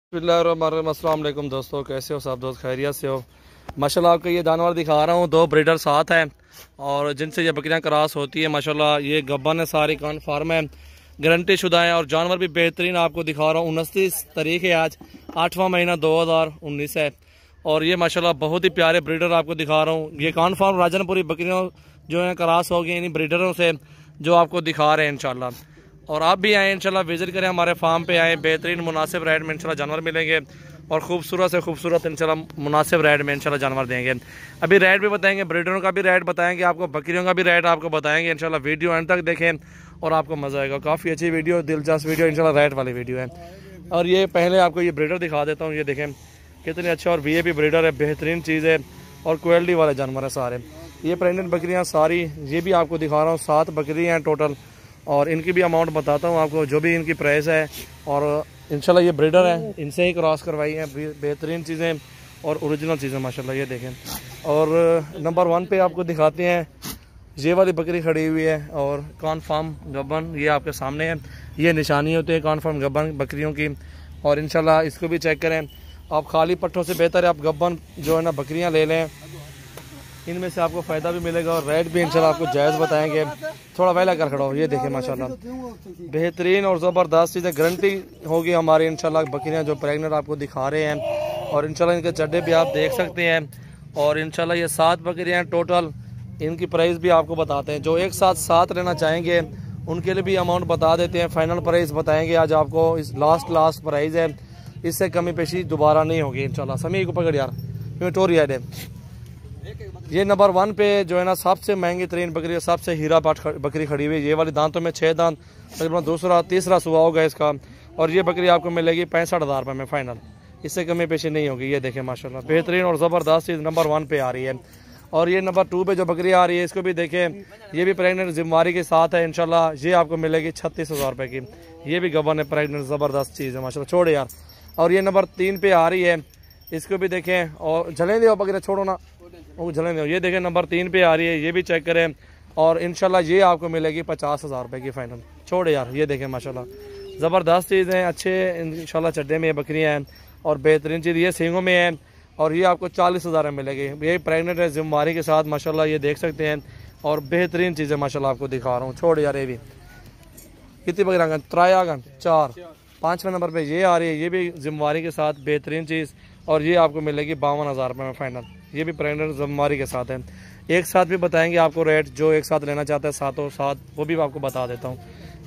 अस्सलाम वालेकुम दोस्तों, कैसे हो सब दोस्त? खैरियत से हो? माशाल्लाह आपको ये जानवर दिखा रहा हूँ, दो ब्रीडर साथ हैं और जिनसे ये बकरियाँ क्रॉस होती है। माशाल्लाह ये गब्बन है, सारी कान फार्म है, गारंटी शुदा है और जानवर भी बेहतरीन आपको दिखा रहा हूँ। 29 तारीख है आज, 8वां महीना 2019 है और ये माशाल्लाह बहुत ही प्यारे ब्रीडर आपको दिखा रहा हूँ। ये कान फार्म राजनपुरी बकरियों जो है क्रॉस हो गई इन ब्रीडरों से, जो आपको दिखा रहे हैं इंशाल्लाह। और आप भी आएँ इंशाल्लाह, विजिट करें हमारे फार्म पे आएँ, बेहतरीन मुनासिब रेट में इंशाल्लाह जानवर मिलेंगे और खूबसूरत से खूबसूरत इंशाल्लाह मुनासिब रेट में इंशाल्लाह जानवर देंगे। अभी रेट भी बताएंगे, ब्रीडरों का भी रेट बताएंगे, आपको बकरियों का भी रेट आपको बताएंगे इंशाल्लाह। वीडियो एंड तक देखें और आपको मज़ा आएगा। काफ़ी अच्छी वीडियो, दिलचस्प वीडियो इंशाल्लाह, रेट वाली वीडियो है। और ये पहले आपको ये ब्रीडर दिखा देता हूँ, ये देखें कितने अच्छे और वीआईपी ब्रीडर है, बेहतरीन चीज़ है और क्वालिटी वाले जानवर है सारे। ये प्रेगनेंट बकरियाँ सारी, ये भी आपको दिखा रहा हूँ, 7 बकरियाँ हैं टोटल और इनकी भी अमाउंट बताता हूँ आपको, जो भी इनकी प्राइस है। और इंशाल्लाह ये ब्रीडर है, इनसे ही क्रॉस करवाई है, बेहतरीन चीज़ें और ओरिजिनल चीज़ें माशाल्लाह। ये देखें और नंबर 1 पे आपको दिखाते हैं, ये वाली बकरी खड़ी हुई है और कॉन्फर्म गब्बन ये आपके सामने है। ये निशानी होती है कॉन्फर्म गब्बन बकरियों की और इंशाल्लाह इसको भी चेक करें आप। खाली पट्टों से बेहतर है आप गब्बन जो है ना बकरियाँ ले लें, इनमें से आपको फ़ायदा भी मिलेगा और रेट भी इंशाल्लाह आपको जायज़ बताएंगे। थोड़ा वैला कर खड़ा हो, ये देखिए माशाल्लाह बेहतरीन और ज़बरदस्त चीज़ें, गारंटी होगी हमारी इंशाल्लाह। बकरियां जो प्रेग्नेंट आपको दिखा रहे हैं और इंशाल्लाह इनके चड्डे भी आप देख सकते हैं। और इंशाल्लाह ये 7 बकरियां हैं टोटल, इनकी प्राइस भी आपको बताते हैं। जो एक साथ 7 लेना चाहेंगे उनके लिए भी अमाउंट बता देते हैं, फाइनल प्राइस बताएँगे आज आपको। इस लास्ट प्राइस है, इससे कमी पेशी दोबारा नहीं होगी इंशाल्लाह। समी को पकड़ यार, टोरिया है। ये नंबर 1 पे जो है ना सबसे महंगी तरीन बकरी, सबसे हीरा पाट बकरी खड़ी हुई है। ये वाली दांतों में 6 दांत, तकरीबन दूसरा तीसरा सुबह होगा इसका। और ये बकरी आपको मिलेगी 65,000 रुपये में फाइनल, इससे कमी पेशी नहीं होगी। ये देखें माशाल्लाह बेहतरीन और ज़बरदस्त चीज़ नंबर 1 पे आ रही है। और ये नंबर 2 पे जो बकरी आ रही है इसको भी देखें, ये भी प्रेगनेंट जिम्मेवारी के साथ है इंशाल्लाह। ये आपको मिलेगी 36,000 रुपये की। ये भी गबन है, प्रेगनेंट ज़बरदस्त चीज़ है माशाल्लाह, छोड़े यार। और ये नंबर 3 पे आ रही है, इसको भी देखें और झलें दो बकरी, छोड़ो ना वो झलें दो। ये देखें नंबर 3 पे आ रही है, ये भी चेक करें और इंशाल्लाह ये आपको मिलेगी 50,000 रुपये की फाइनल। छोड़े यार, ये देखें माशाल्लाह ज़बरदस्त चीज़ है, अच्छे इंशाल्लाह चड्डे में बकरियाँ हैं और बेहतरीन चीज़ ये सींगों में है और ये आपको 40,000 में मिलेगी। ये प्रेगनेंट है जिम्मेवारी के साथ माशाल्लाह, ये देख सकते हैं और बेहतरीन चीज़ है माशाल्लाह आपको दिखा रहा हूँ। छोड़ यार, ये भी कितनी बकरी आगन, 3 आगन 4। 5वें नंबर पर ये आ रही है, ये भी जिम्मेवारी के साथ बेहतरीन चीज़ और ये आपको मिलेगी 52,000 रुपये में फाइनल। ये भी प्रेगनेंट जिम्मेवारी के साथ है। एक साथ भी बताएंगे आपको रेट, जो एक साथ लेना चाहता है साथों साथ वो भी आपको बता देता हूँ।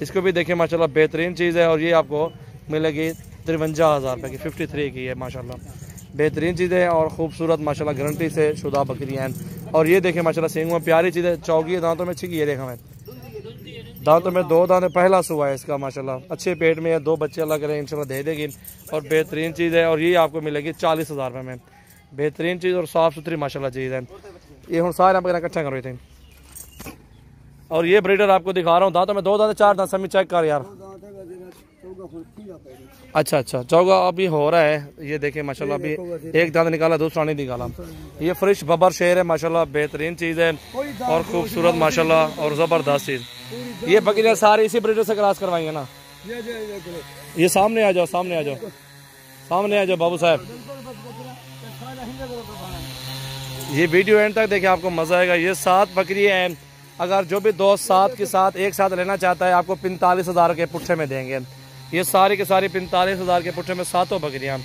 इसको भी देखिए माशाल्लाह बेहतरीन चीज़ है और ये आपको मिलेगी 53,000 रुपये की, 53 की है माशाल्लाह। बेहतरीन चीज़ है और खूबसूरत माशाल्लाह गारंटी से शुदा बकरियाँ हैं। और ये देखें माशाल्लाह सींग में प्यारी चीज़ है, चौकी दांतों में छिकी है, देखा मैं दांतों में 2 दांत, पहला सुबह है इसका माशाल्लाह। अच्छे पेट में है, 2 बच्चे अल्लाह करें इंशाल्लाह दे देगी और बेहतरीन चीज़ है। और ये आपको मिलेगी 40,000 रुपये में। बेहतरीन चीज़ और साफ़ सुथरी माशाल्लाह चीज़ है। ये हम सारे आप इकट्ठा कर रहे थे। और ये ब्रीडर आपको दिखा रहा हूँ, दांतों में 2 दांत 4 दांत, समी चेक कर यार। अच्छा, चौगा अभी हो रहा है, ये देखें माशाल्लाह अभी एक दांत निकाला, दूसरा नहीं निकाला। ये फ्रेश बबर शेर है माशाल्लाह, बेहतरीन चीज़ है और खूबसूरत माशाल्लाह और ज़बरदस्त चीज़। ये बकरियाँ सारी इसी ब्रीडर से क्रॉस करवाएंगे ना। ये सामने आ जाओ, सामने आ जाओ, सामने आ जाओ बाबू साहब। ये वीडियो एंड तक देखिए, आपको मज़ा आएगा। ये 7 बकरियाँ हैं, अगर जो भी दोस्त 7 के साथ एक साथ लेना चाहता है आपको 45,000 के पुट्ठे में देंगे। ये सारी के सारी 45,000 के पुट्ठे में 7 बकरियाँ।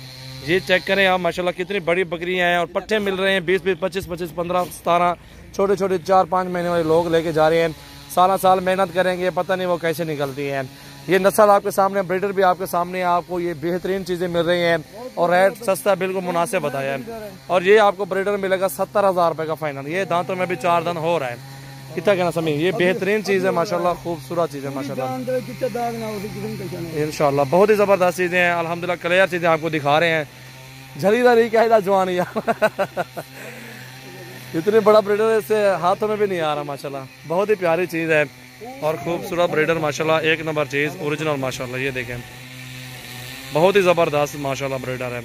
ये चेक करें आप माशाल्लाह कितनी बड़ी बकरियाँ हैं और पट्टे मिल रहे हैं 20-20, 25-25, 15, 17। छोटे छोटे 4-5 महीने वाले लोग लेके जा रहे हैं, साल मेहनत करेंगे, पता नहीं वो कैसे निकलती हैं। ये नस्ल आपके सामने, ब्रीडर भी आपके सामने, आपको ये बेहतरीन चीज़ें मिल रही हैं और रेट सस्ता बिल्कुल मुनासिब बताया है। और ये आपको ब्रीडर मिलेगा 70,000 रुपये का फाइनल। ये दांतों में भी 4 दांत हो रहा है, कितना कहना समय। ये बेहतरीन चीज़ है माशाल्लाह, खूबसूरत चीज़ है माशाल्लाह इंशाल्लाह। बहुत ही ज़बरदस्त चीज़ें हैं अल्हम्दुलिल्लाह, क्लियर चीज़ें आपको दिखा रहे हैं। झलीदारी कहता जवान यार इतने बड़ा ब्रीडर है, इससे हाथों में भी नहीं आ रहा माशाल्लाह। बहुत ही प्यारी चीज़ है और खूबसूरत ब्रीडर माशाल्लाह, एक नंबर चीज़ ओरिजिनल माशाल्लाह। ये देखें बहुत ही ज़बरदस्त माशाल्लाह ब्रीडर है।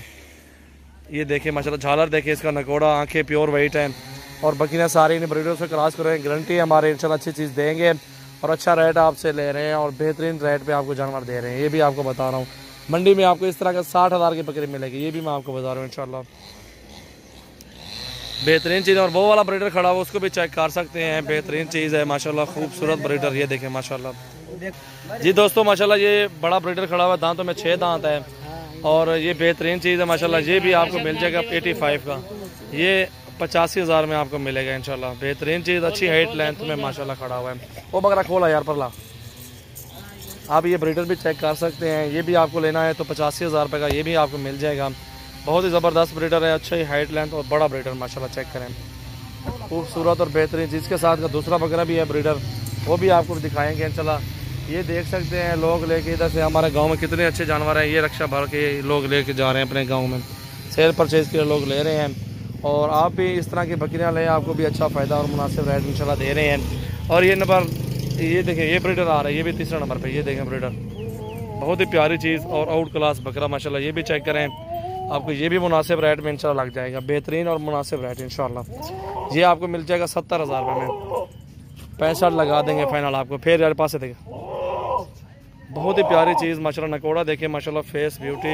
ये देखें माशाल्लाह, झालर देखें इसका, नकोड़ा, आंखें प्योर वाइट हैं और बकरियाँ सारी इन ब्रीडर से क्रॉस कर रहे हैं। गारंटी है हमारे इंशाल्लाह, अच्छी चीज़ देंगे और अच्छा रेट आपसे ले रहे हैं और बेहतरीन रेट पे आपको जानवर दे रहे हैं। ये भी आपको बता रहा हूँ मंडी में आपको इस तरह का 60,000 की बकरी मिलेगी, ये भी मैं आपको बता रहा हूँ इंशाल्लाह। बेहतरीन चीज़। और वो वाला ब्रीडर खड़ा हुआ उसको भी चेक कर सकते हैं, बेहतरीन चीज़ है माशाल्लाह, खूबसूरत ब्रीडर, ये देखें माशाल्लाह। जी दोस्तों माशाल्लाह ये बड़ा ब्रीडर खड़ा हुआ, दांतों में 6 दांत है और ये बेहतरीन चीज़ है माशाल्लाह। ये भी आपको मिल जाएगा 85 का, ये 85,000 में आपको मिलेगा इंशाल्लाह। बेहतरीन चीज़, अच्छी हाइट लेंथ में माशाल्लाह खड़ा हुआ है। वो बकरा खोला यार परला। आप ये ब्रीडर भी चेक कर सकते हैं, ये भी आपको लेना है तो 85,000 रुपये का ये भी आपको मिल जाएगा। बहुत ही ज़बरदस्त ब्रीडर है, अच्छा ही हाइट लेंथ और बड़ा ब्रीडर माशाल्लाह, चेक करें खूबसूरत और बेहतरीन। जिसके साथ का दूसरा बकरा भी है ब्रीडर, वो भी आपको दिखाएंगे इंशाल्लाह। ये देख सकते हैं लोग लेके इधर से, हमारे गांव में कितने अच्छे जानवर हैं। ये रक्षा भर के लोग लेके जा रहे हैं अपने गांव में, सेल परचेज के लिए लोग ले रहे हैं। और आप भी इस तरह की बकरियां लें, आपको भी अच्छा फ़ायदा और मुनासिब रेट इंशाल्लाह दे रहे हैं। और ये नंबर, ये देखें ये ब्रीडर आ रहा है, ये भी तीसरा नंबर पे, ये देखें ब्रीडर, बहुत ही प्यारी चीज़ और आउट क्लास बकरा माशाल्लाह। ये भी चेक करें, आपको ये भी मुनासिब रेट में इंशाल्लाह लग जाएगा, बेहतरीन और मुनासिब रेट इंशाल्लाह। ये आपको मिल जाएगा 70,000 रुपये में, 65 लगा देंगे फाइनल आपको। फिर यार पास देखें, बहुत ही प्यारी चीज़ माशाल्लाह। नकोड़ा देखें माशाल्लाह, फेस ब्यूटी।